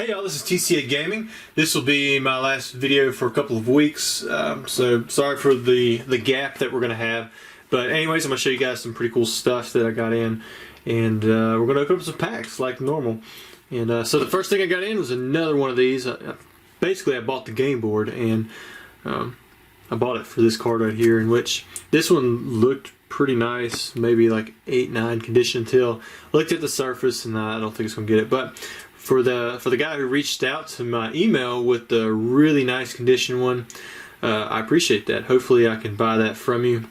Hey y'all, this is TCA Gaming. This will be my last video for a couple of weeks, so sorry for the gap that we're going to have. But anyways, I'm going to show you guys some pretty cool stuff that I got in, and we're going to open up some packs like normal. And so the first thing I got in was another one of these. Basically, I bought the game board, and I bought it for this card right here, in which this one looked pretty nice, maybe like 8-9 condition, until I looked at the surface, and I don't think it's going to get it. But for the guy who reached out to my email with the really nice condition one, I appreciate that. Hopefully I can buy that from you,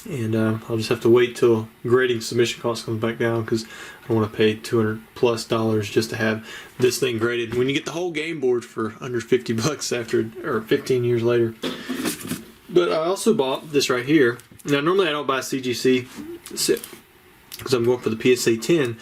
and I'll just have to wait till grading submission cost comes back down, because I don't want to pay $200+ just to have this thing graded when you get the whole game board for under 50 bucks after, or 15 years later. But I also bought this right here. Now normally I don't buy CGC because I'm going for the PSA 10,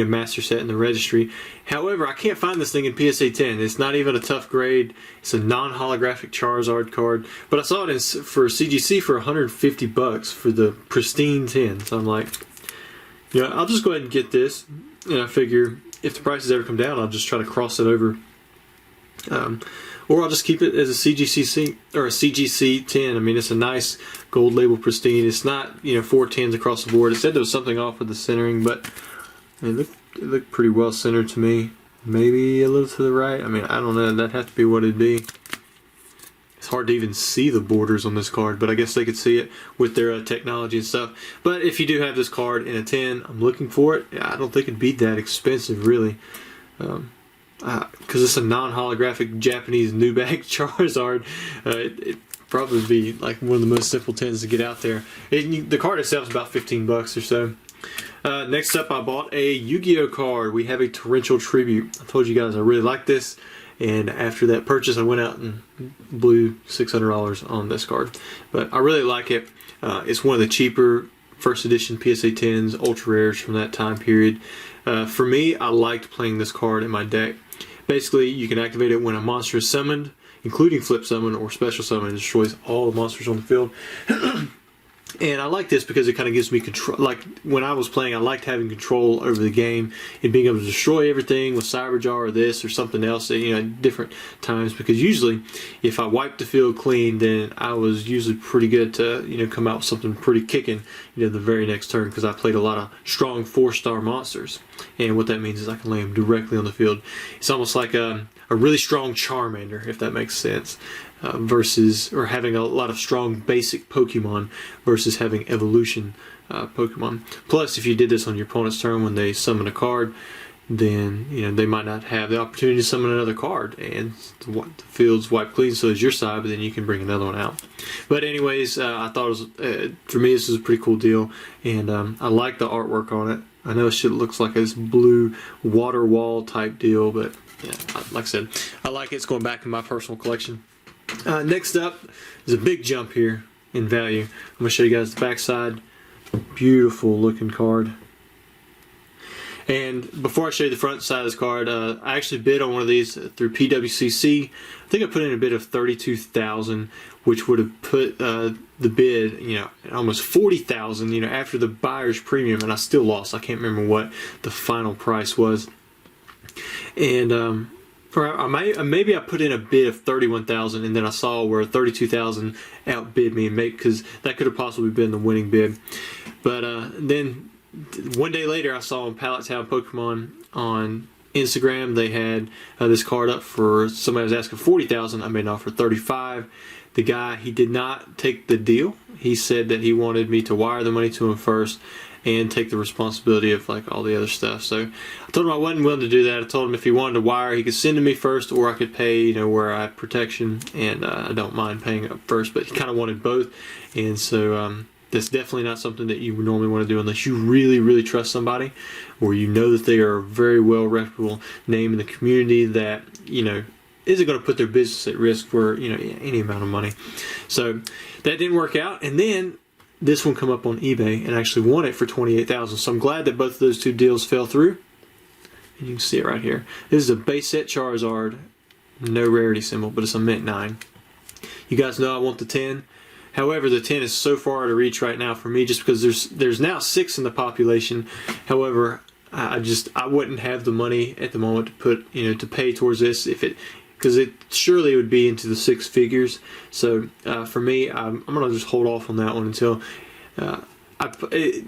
master set in the registry. However, I can't find this thing in PSA 10. It's not even a tough grade. It's a non-holographic Charizard card. But I saw it for CGC for 150 bucks for the pristine 10. So I'm like, I'll just go ahead and get this. And I figure if the prices ever come down, I'll just try to cross it over. Or I'll just keep it as a CGC or a CGC 10. I mean, it's a nice gold label pristine. It's not 4 10s across the board. It said there was something off with the centering, but it looked pretty well centered to me. Maybe a little to the right. I mean, I don't know. That'd have to be what it'd be. It's hard to even see the borders on this card, but I guess they could see it with their technology and stuff. But if you do have this card in a 10, I'm looking for it. I don't think it'd be that expensive, really. Because it's a non-holographic Japanese new bag Charizard, it'd probably be like one of the most simple 10s to get out there. The card itself is about 15 bucks or so. Next up, I bought a Yu-Gi-Oh card. We have a Torrential Tribute. I told you guys I really like this, and after that purchase I went out and blew $600 on this card. But I really like it. It's one of the cheaper first edition PSA 10s, ultra rares from that time period. For me, I liked playing this card in my deck. Basically, you can activate it when a monster is summoned, including flip summon or special summon. It destroys all the monsters on the field. And I like this because it kind of gives me control. Like when I was playing, I liked having control over the game and being able to destroy everything with Cyberjaw or this or something else at different times. Because usually, if I wiped the field clean, then I was usually pretty good to come out with something pretty kicking the very next turn, because I played a lot of strong 4-star monsters. And what that means is I can lay them directly on the field. It's almost like a really strong Charmander, if that makes sense. Or having a lot of strong basic Pokemon versus having evolution Pokemon. Plus, if you did this on your opponent's turn when they summon a card, then they might not have the opportunity to summon another card, and the field's wiped clean, so is your side, but then you can bring another one out. But anyways, I thought it was for me this was a pretty cool deal, and I like the artwork on it. I know it looks like this blue water wall type deal, but yeah, like I said, I like it. It's going back in my personal collection. Next up is a big jump here in value. I'm going to show you guys the back side. Beautiful looking card. And before I show you the front side of this card, I actually bid on one of these through PWCC. I think I put in a bid of $32,000, which would have put the bid, at almost $40,000, after the buyer's premium, and I still lost. I can't remember what the final price was. And maybe I put in a bid of $31,000, and then I saw where $32,000 outbid me, because that could have possibly been the winning bid. But then one day later, I saw on Pallet Town Pokemon on Instagram they had this card up for somebody was asking $40,000. I made an offer $35,000. The guy, he did not take the deal. He said that he wanted me to wire the money to him first and take the responsibility of like all the other stuff. So I told him I wasn't willing to do that. I told him if he wanted to wire, he could send to me first, or I could pay, where I have protection, and I don't mind paying up first. But he kind of wanted both, and so that's definitely not something that you would normally want to do unless you really, really trust somebody, or that they are a very well reputable name in the community that isn't going to put their business at risk for any amount of money. So that didn't work out, and then this one come up on eBay and actually won it for $28,000. So I'm glad that both of those two deals fell through. And you can see it right here. This is a base set Charizard, no rarity symbol, but it's a mint 9. You guys know I want the 10. However, the 10 is so far out of reach right now for me, just because there's now 6 in the population. However, I wouldn't have the money at the moment to put, to pay towards this because it surely would be into the six figures. So for me, I'm gonna just hold off on that one until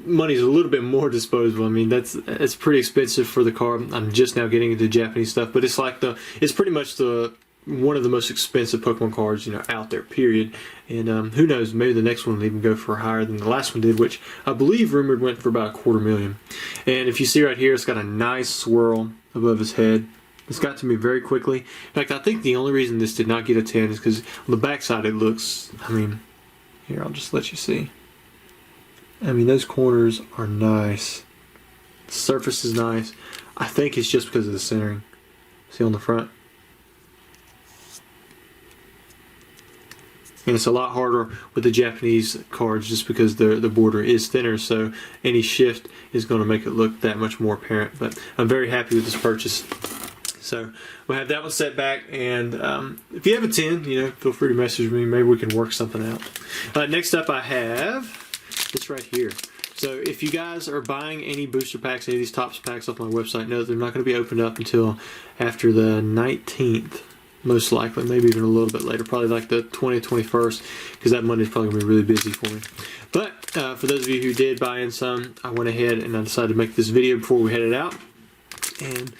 money's a little bit more disposable. I mean, it's pretty expensive for the car. I'm just now getting into Japanese stuff, but it's pretty much one of the most expensive Pokemon cards, out there, period. And who knows, maybe the next one will even go for higher than the last one did, which I believe rumored went for about $250,000. And if you see right here, it's got a nice swirl above his head. It's got to me very quickly. In fact, I think the only reason this did not get a 10 is because on the back side it looks, here, I'll just let you see. Those corners are nice. The surface is nice. I think it's just because of the centering. See on the front? And it's a lot harder with the Japanese cards just because the border is thinner, so any shift is going to make it look that much more apparent. But I'm very happy with this purchase. So we'll have that one set back, and if you have a 10, feel free to message me. Maybe we can work something out. Next up I have this right here. So if you guys are buying any booster packs, any of these Topps packs off my website, no, they're not going to be opened up until after the 19th. Most likely, maybe even a little bit later, probably like the 20th, 21st, because that Monday's probably going to be really busy for me. But for those of you who did buy in some, I went ahead and I decided to make this video before we headed out. And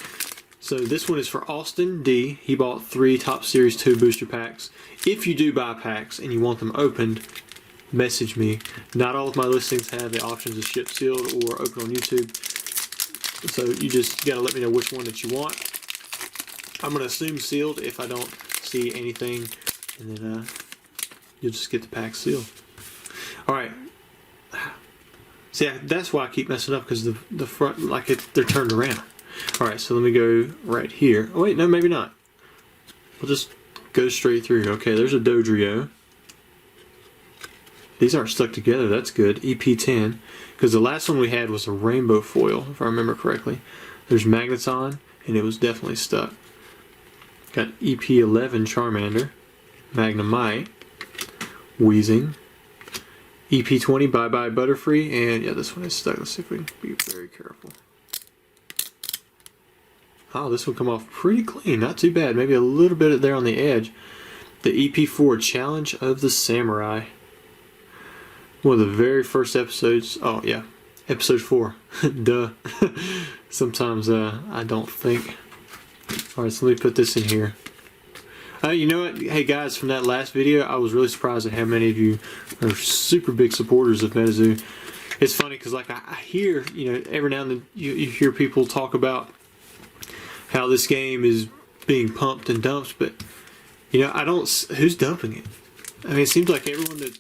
so this one is for Austin D. He bought 3 Topps Series 2 booster packs. If you do buy packs and you want them opened, message me. Not all of my listings have the options of ship sealed or open on YouTube. So you just got to let me know which one that you want. I'm going to assume sealed if I don't see anything, and then you'll just get the pack sealed. Alright. See, that's why I keep messing up, because the front, they're turned around. Alright, so let me go right here. Oh wait, no, maybe not. We'll just go straight through. Okay, there's a Dodrio. These aren't stuck together, that's good. EP10, because the last one we had was a rainbow foil, if I remember correctly. There's Magneton, and it was definitely stuck. Got EP11 Charmander, Magnemite, Weezing, EP20 Bye Bye Butterfree, and yeah, this one is stuck. Let's see if we can be very careful. Oh, this will come off pretty clean, not too bad. Maybe a little bit there on the edge. The EP4 Challenge of the Samurai. One of the very first episodes. Oh yeah, episode 4. Duh. Sometimes I don't think. Alright, so let me put this in here. You know what? Hey guys, from that last video, I was really surprised at how many of you are super big supporters of MetaZoo. It's funny because I hear, every now and then you hear people talk about how this game is being pumped and dumped, but I don't. Who's dumping it? It seems like everyone there's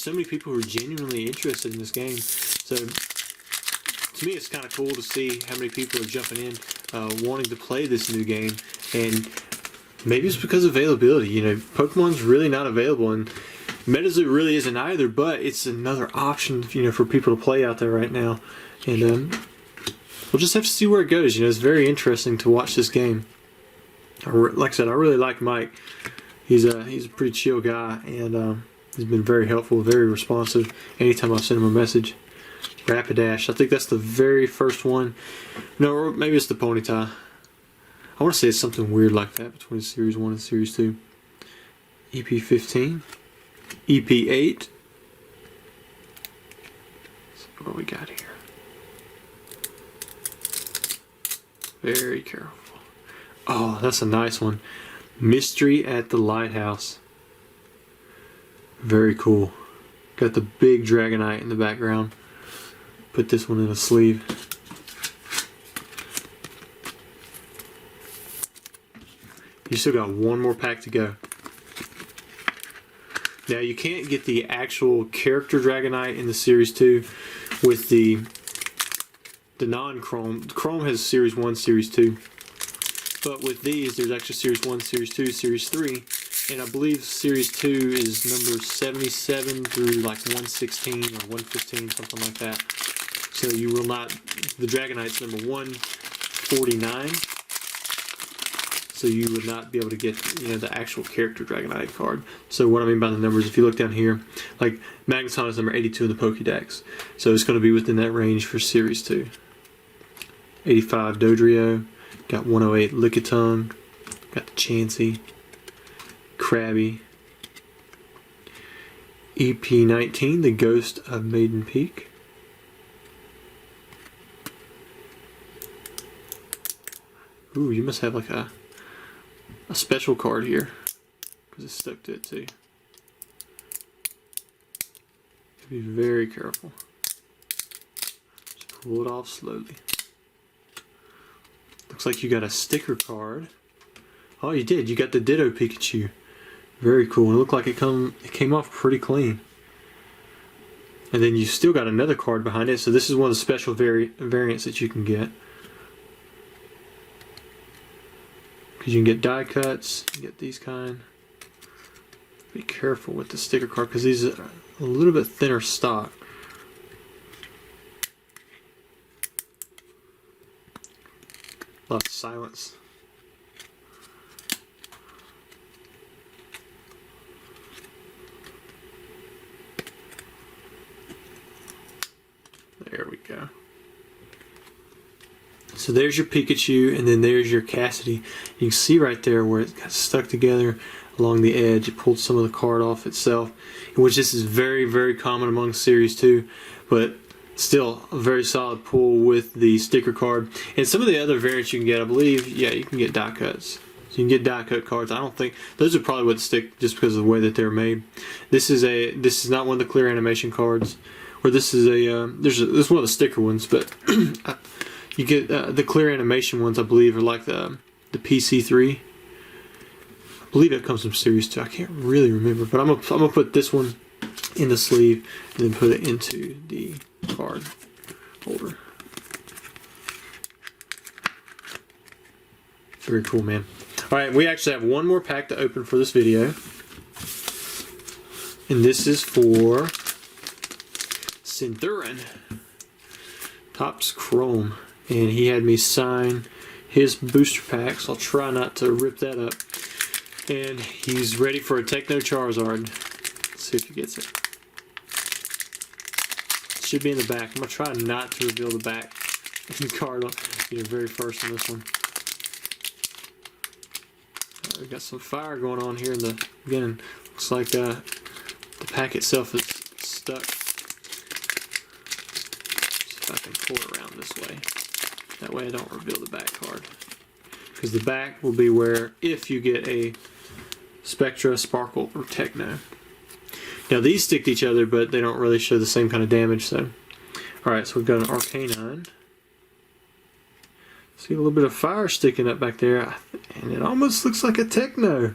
so many people who are genuinely interested in this game. So to me, it's kind of cool to see how many people are jumping in, wanting to play this new game, and maybe it's because of availability. Pokemon's really not available, and MetaZoo really isn't either. But it's another option, for people to play out there right now, and we'll just have to see where it goes. It's very interesting to watch this game. Like I said, I really like Mike. He's a pretty chill guy, and he's been very helpful, very responsive. Anytime I send him a message. Rapidash. I think that's the very first one. No, or maybe it's the Ponyta. I want to say it's something weird like that between Series 1 and Series 2. EP15. EP8. Let's see what we got here. Very careful. Oh, that's a nice one. Mystery at the Lighthouse. Very cool. Got the big Dragonite in the background. Put this one in a sleeve. You still got one more pack to go. Now you can't get the actual character Dragonite in the Series 2 with the non-Chrome. Chrome has Series 1, Series 2. But with these, there's actually Series 1, Series 2, Series 3. And I believe Series 2 is number 77 through 116 or 115, something like that. So you will not, the Dragonite's number 149. So you would not be able to get, the actual character Dragonite card. So what I mean by the numbers, if you look down here, Magneton is number 82 in the Pokédex. So it's going to be within that range for Series 2. 85 Dodrio, got 108 Lickitung, got the Chansey, Krabby, EP19, the Ghost of Maiden Peak, ooh, you must have like a special card here because it's stuck to it too. Be very careful. Just pull it off slowly. Looks like you got a sticker card. Oh, you did. You got the Ditto Pikachu. Very cool. It looked like it came off pretty clean. And then you still got another card behind it. So this is one of the special variants that you can get. Because you can get die cuts. You get these kind. Be careful with the sticker card because these are a little bit thinner stock. A lot of silence. There we go. So there's your Pikachu, and then there's your Cassidy. You can see right there where it got stuck together along the edge. It pulled some of the card off itself, which this is very, very common among Series 2, but still a very solid pull with the sticker card. And some of the other variants you can get, I believe, yeah, you can get die cuts. So you can get die cut cards. I don't think those are probably what stick just because of the way that they're made. This is not one of the clear animation cards, or this is this is one of the sticker ones, but you get the clear animation ones. I believe are like the PC3. I believe it comes from Series 2. I can't really remember, but I'm gonna put this one in the sleeve and then put it into the card holder. Very cool, man. Alright, we actually have one more pack to open for this video. And this is for Synthron. Topps Chrome. And he had me sign his booster pack, so I'll try not to rip that up. And he's ready for a Techno Charizard. Let's see if he gets it. It should be in the back. I'm going to try not to reveal the back of the card, very first on this one. We got some fire going on here in the beginning. Looks like the pack itself is stuck. See if I can pull it around this way. That way I don't reveal the back card. Because the back will be where if you get a Spectra, Sparkle, or Techno. Now these stick to each other, but they don't really show the same kind of damage. So, alright, so we've got an Arcanine. See a little bit of fire sticking up back there, and it almost looks like a Techno.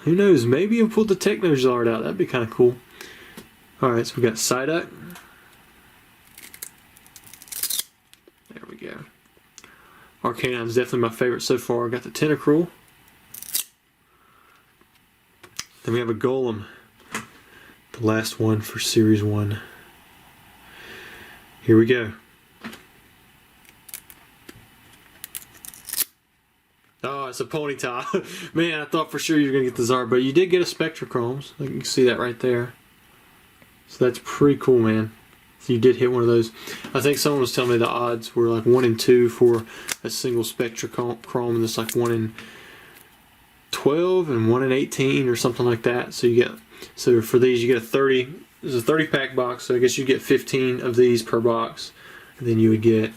Who knows? Maybe you'll pull the Techno Zard out. That'd be kind of cool. Alright, so we got Psyduck. There we go. Arcanine is definitely my favorite so far. I got the Tentacruel. Then we have a Golem. The last one for Series 1. Here we go. Oh, it's a Ponyta. Man, I thought for sure you were going to get the Zard, but you did get a Spectrochromes. You can see that right there. So that's pretty cool, man. So you did hit one of those. I think someone was telling me the odds were like 1 in 2 for a single Spectrochrome, and it's like 1 in 12 and 1 in 18 or something like that. So you get, so for these you get a 30. This is a 30 pack box, so I guess you get 15 of these per box, and then you would get,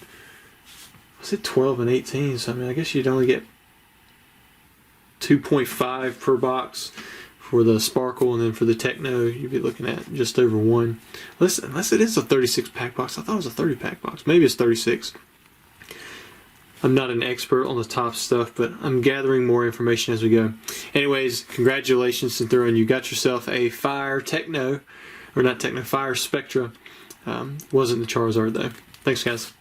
was it 12 and 18? So I mean, I guess you'd only get 2.5 per box for the Sparkle, and then for the Techno you'd be looking at just over 1. Unless it is a 36 pack box. I thought it was a 30 pack box. Maybe it's 36. I'm not an expert on the top stuff, but I'm gathering more information as we go. Anyways, congratulations, Synthron. You got yourself a Fire Techno, or not Techno, Fire Spectra. Wasn't the Charizard though. Thanks, guys.